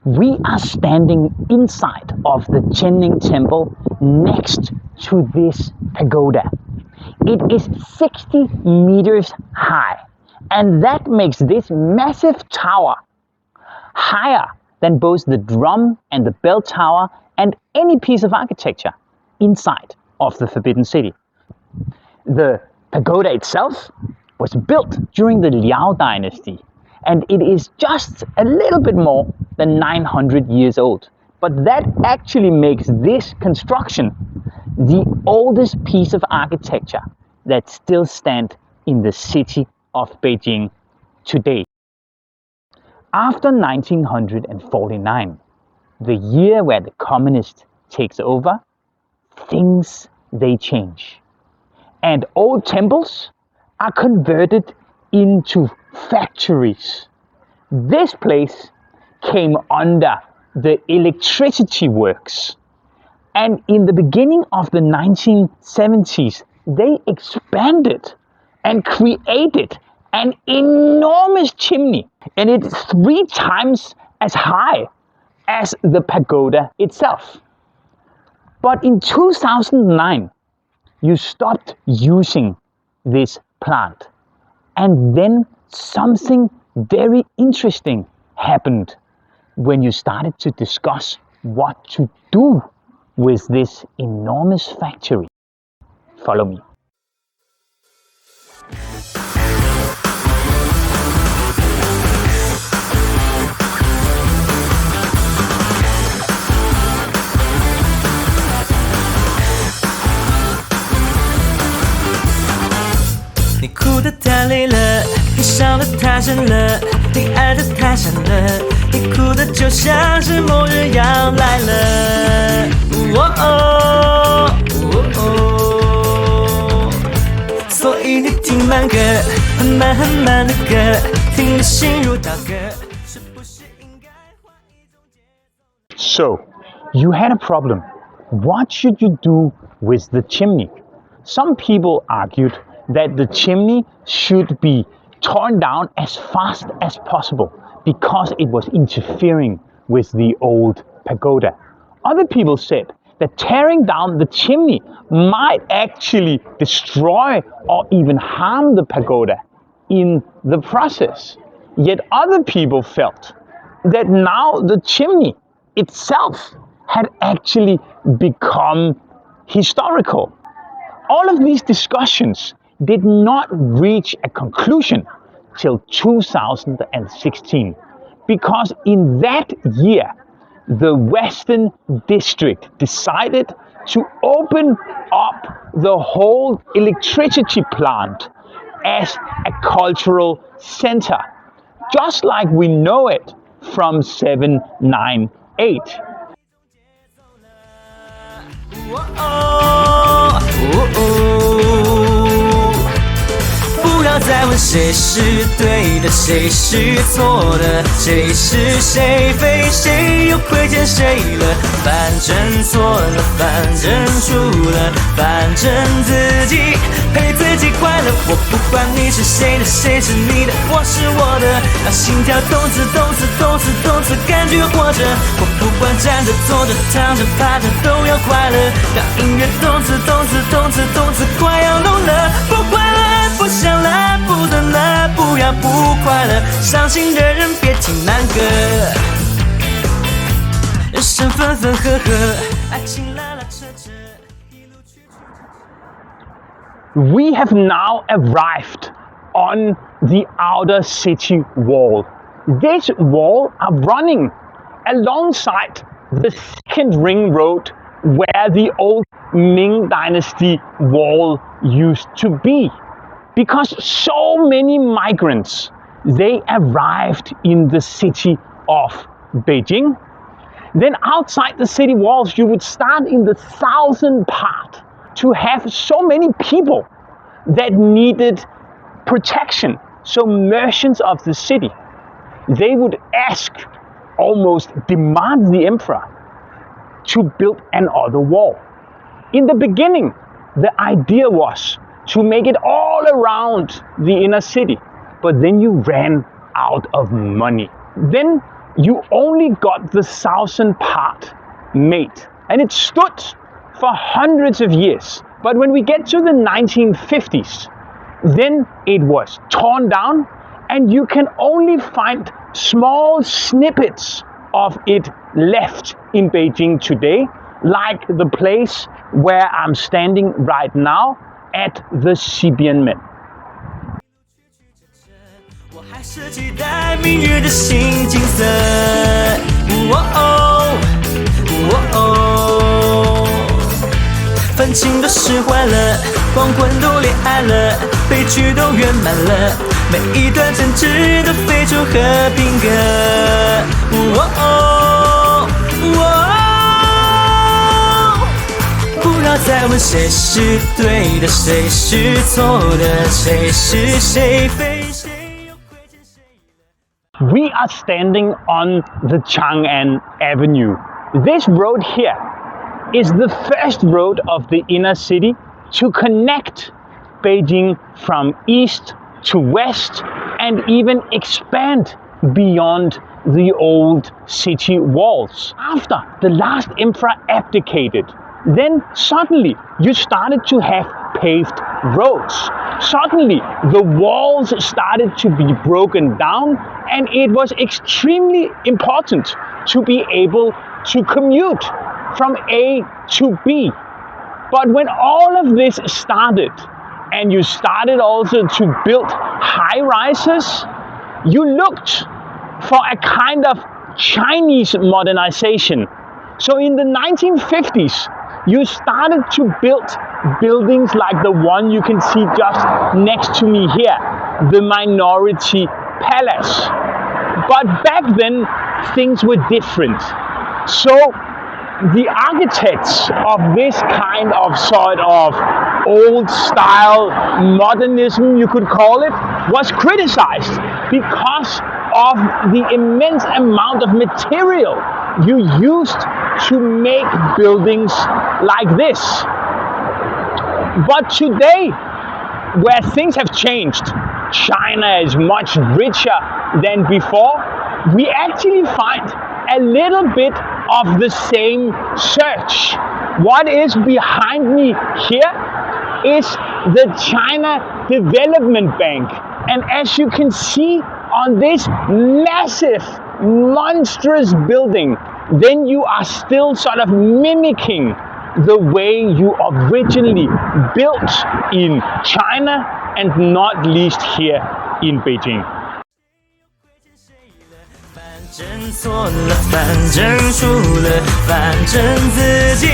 We are standing inside of the Chenning Temple next to this pagoda. It is 60 meters high, and that makes this massive tower higher than both the drum and the bell tower and any piece of architecture inside of the Forbidden City. The pagoda itself was built during the Liao dynasty, and it is just a little bit more than 900 years old. But that actually makes this construction the oldest piece of architecture that still stands in the city of Beijing today. After 1949, the year where the communist takes over, things they change. And old temples are converted into factories. This place came under the electricity works. And in the beginning of the 1970s, they expanded and created an enormous chimney. And it's 3 times as high as the pagoda itself. But in 2009, you stopped using this plant. And then something very interesting happened when you started to discuss what to do with this enormous factory. Follow me.你哭得太累了，你笑得太深了，你爱得太深了，你哭得就像是末日要来了。所以你听慢歌，很慢很慢的歌，听得心如刀割，是不是应该换一种节奏？ So, you had a problem. What should you do with the chimney? Some people argued that the chimney should be torn down as fast as possible because it was interfering with the old pagoda. Other people said that tearing down the chimney might actually destroy or even harm the pagoda in the process. Yet other people felt that now the chimney itself had actually become historical. All of these discussions did not reach a conclusion till 2016, because in that year, the Western District decided to open up the whole electricity plant as a cultural center, just like we know it from 798.不要再问谁是对的，谁是错的，谁是谁非，谁又亏欠谁了？反正错了，反正输了，反正自己陪自己快乐。我不管你是谁的，谁是你的，我是我的，让心跳动次动次动次动次，感觉活着。我不管站着坐着躺着趴着都要快乐，让音乐动次动次动次动次，快要聋了，不快乐，不想了，不等了，不要不快乐，伤心的人别听慢歌。人生分分合合，爱情拉拉扯扯，一路曲折。 We have now arrived on the outer city wall. This wall are running alongside the second ring road where the old Ming Dynasty wall used to be. Because so many migrants, they arrived in the city of Beijing. Then outside the city walls, you would start in the southern part to have so many people that needed protection. So merchants of the city, they would ask, almost demand the emperor to build another wall. In the beginning, the idea was to make it all around the inner city. but then you ran out of money. Then you only got the southern part made, and it stood for hundreds of years. But when we get to the 1950s, then it was torn down, and you can only find small snippets of it left in Beijing today, like the place where I'm standing right now at the Xibianmen. 我还是期待明日的新景色。愤青都释怀了，光棍都恋爱了，悲剧都圆满了，每一段争执都飞出和平歌。不要再问谁是对的，谁是错的，谁是谁非，谁又亏欠谁了。 We are standing on the Chang'an Avenue. This road here is the first road of the inner city to connect Beijing from east to west and even expand beyond the old city walls. After the last emperor abdicated, then suddenly you started to have paved roads. Suddenly the walls started to be broken down, and it was extremely important to be able to commute from A to B. But when all of this started, and you started also to build high rises, you looked for a kind of Chinese modernization. So in the 1950s, you started to build buildings like the one you can see just next to me here, the Minority Palace. But back then, things were different. So the architects of this kind of sort of old style modernism, you could call it, was criticized because of the immense amount of material you used to make buildings like this. But today, where things have changed, China is much richer than before, we actually find a little bit of the same search. What is behind me here is the China Development Bank. And as you can see on this massive, monstrous building, then you are still sort of mimicking the way you originally built in China and not least here in Beijing. 反正错了，反正输了，反正自己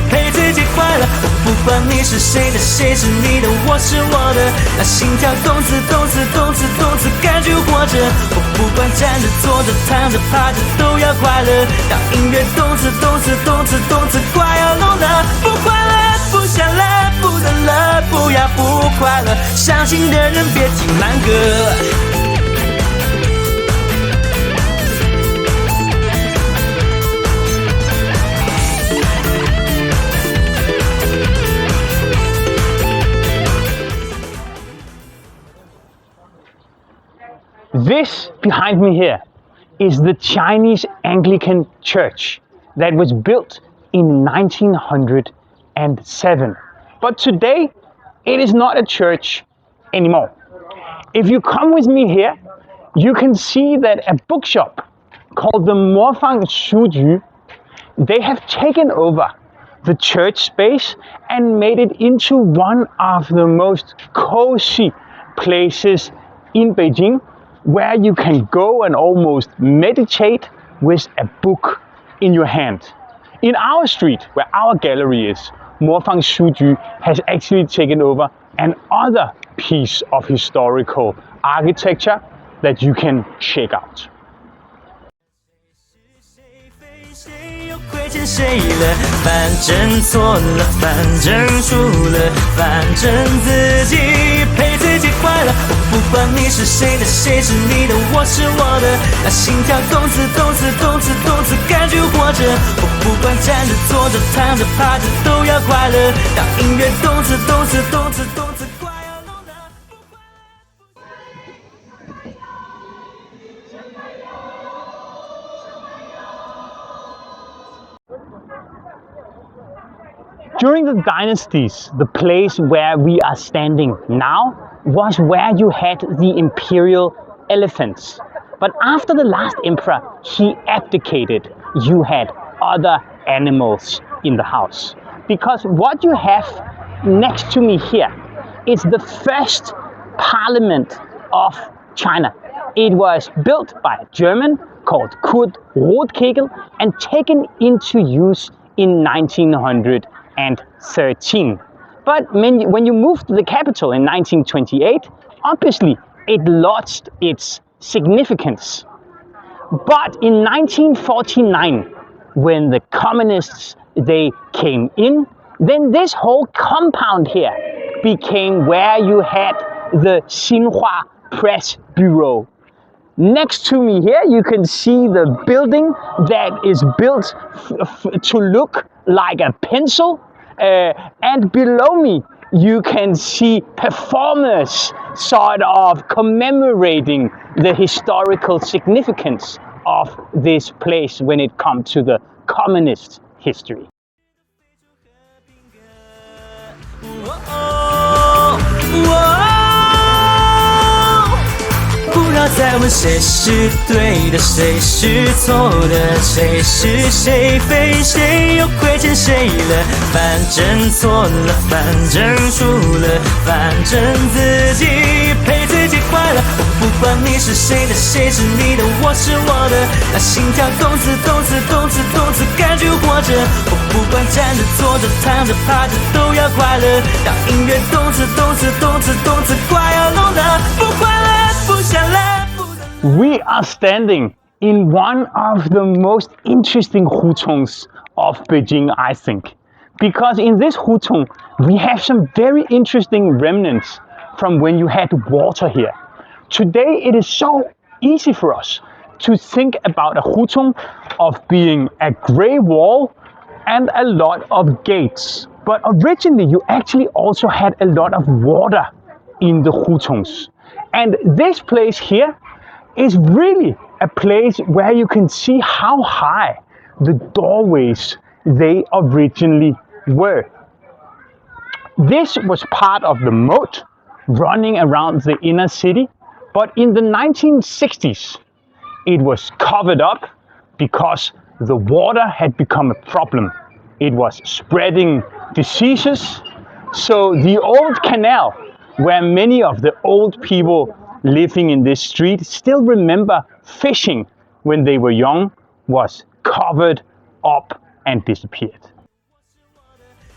陪自己快乐。我不管你是谁的，谁是你的，我是我的。那心跳动次动次动次动次，感觉活着。我不管站着坐着躺着趴着，都要快乐。当音乐动次动次动次动次，快要聋了，不快乐，不想了，不能了，不要不快乐。伤心的人别听慢歌。 This behind me here is the Chinese Anglican Church that was built in 1907. But today, it is not a church anymore. If you come with me here, you can see that a bookshop called the Morfang Shuju, they have taken over the church space and made it into one of the most cozy places in Beijing, where you can go and almost meditate with a book in your hand. In our street, where our gallery is, Morfang Shuju has actually taken over another piece of historical architecture that you can check out. 亏欠谁了？反正错了，反正输了，反正自己陪自己快乐。我不管你是谁的，谁是你的，我是我的。那心跳动次动次动次动次，感觉活着。我不管站着坐着躺着趴着，都要快乐。当音乐动次动次动次动次，快要聋了，不快乐。During the dynasties, the place where we are standing now was where you had the imperial elephants. But after the last emperor, he abdicated, you had other animals in the house. Because what you have next to me here is the first parliament of China. It was built by a German called Kurt Rotkegel and taken into use in 1913. But when you moved the capital in 1928, obviously it lost its significance. But in 1949, when the communists they came in, then this whole compound here became where you had the Xinhua Press Bureau. Next to me here, you can see the building that is built to look like a pencil. And below me, you can see performers sort of commemorating the historical significance of this place when it comes to the communist history. Whoa. 不要再问谁是对的，谁是错的，谁是谁非，谁又亏欠谁了？反正错了，反正输了，反正自己陪自己快乐。我不管你是谁的，谁是你的，我是我的，那心跳动次动次动次动次，感觉活着。我不管站着坐着躺着趴着都要快乐。当音乐动次动次动次动次快要聋了，不快乐。 We are standing in one of the most interesting hutongs of Beijing, I think. Because in this hutong, we have some very interesting remnants from when you had water here. Today, it is so easy for us to think about a hutong of being a grey wall and a lot of gates. But originally, you actually also had a lot of water in the hutongs. And this place here is really a place where you can see how high the doorways they originally were. This was part of the moat running around the inner city, but in the 1960s it was covered up because the water had become a problem. It was spreading diseases, so the old canal where many of the old people living in this street still remember fishing when they were young was covered up and disappeared.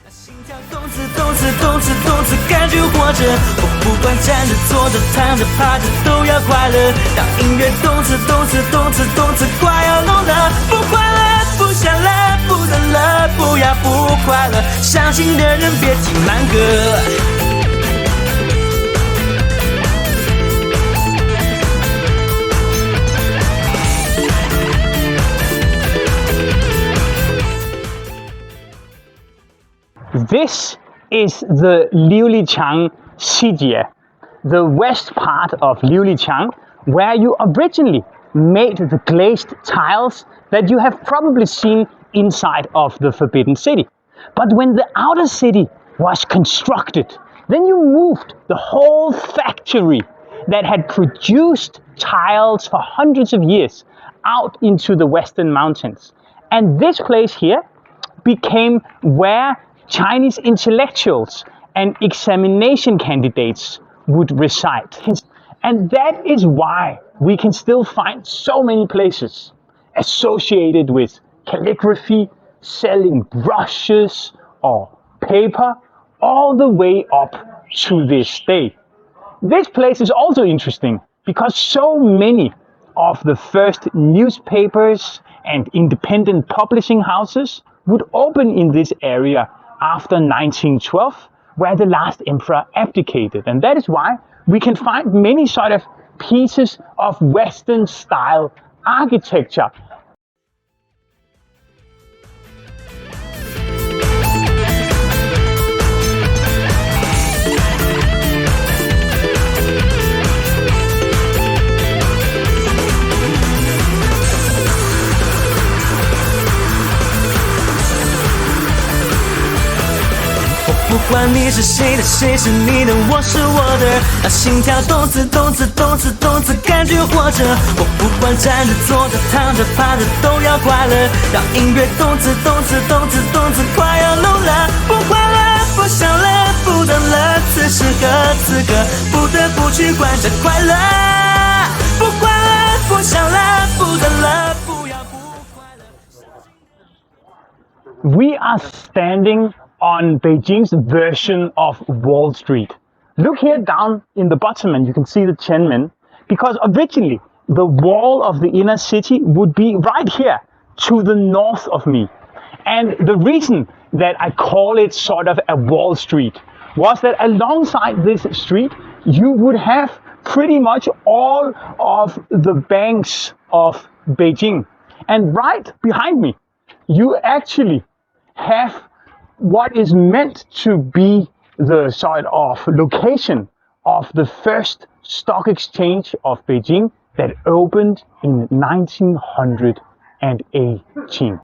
心跳动次动次动次动次，感觉活着。我不管站着坐着躺着趴着都要快乐。当音乐动次动次动次动次快要聋了，不快乐，不想了，不能了，不要不快乐。伤心的人别听慢歌。 This is the Liulichang Xijie, the west part of Liulichang, where you originally made the glazed tiles that you have probably seen inside of the Forbidden City. But when the outer city was constructed, then you moved the whole factory that had produced tiles for hundreds of years out into the Western Mountains. And this place here became where Chinese intellectuals and examination candidates would reside. And that is why we can still find so many places associated with calligraphy, selling brushes or paper, all the way up to this day. This place is also interesting because so many of the first newspapers and independent publishing houses would open in this area after 1912, where the last emperor abdicated. And that is why we can find many sort of pieces of Western style architecture. 管你是谁的，谁是你的，我是我的。让心跳动次动次动次动次，感觉活着。我不管站着坐着躺着趴着都要快乐。让音乐动次动次动次动次，快要聋了，不快乐不想了，不等了，此时和此刻不得不去管这快乐。不快乐不想了，不等了，不要不快乐。We are standing on Beijing's version of Wall Street. Look here down in the bottom and you can see the Tiananmen, because originally the wall of the inner city would be right here to the north of me. And the reason that I call it sort of a Wall Street was that alongside this street you would have pretty much all of the banks of Beijing. And right behind me you actually have what is meant to be the sort of location of the first stock exchange of Beijing that opened in 1918.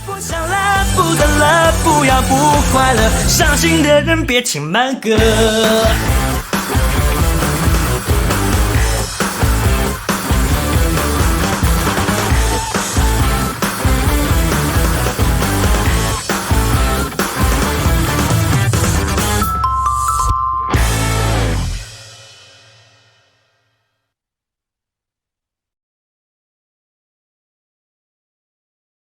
不想了，不等了，不要不快乐，伤心的人别听慢歌。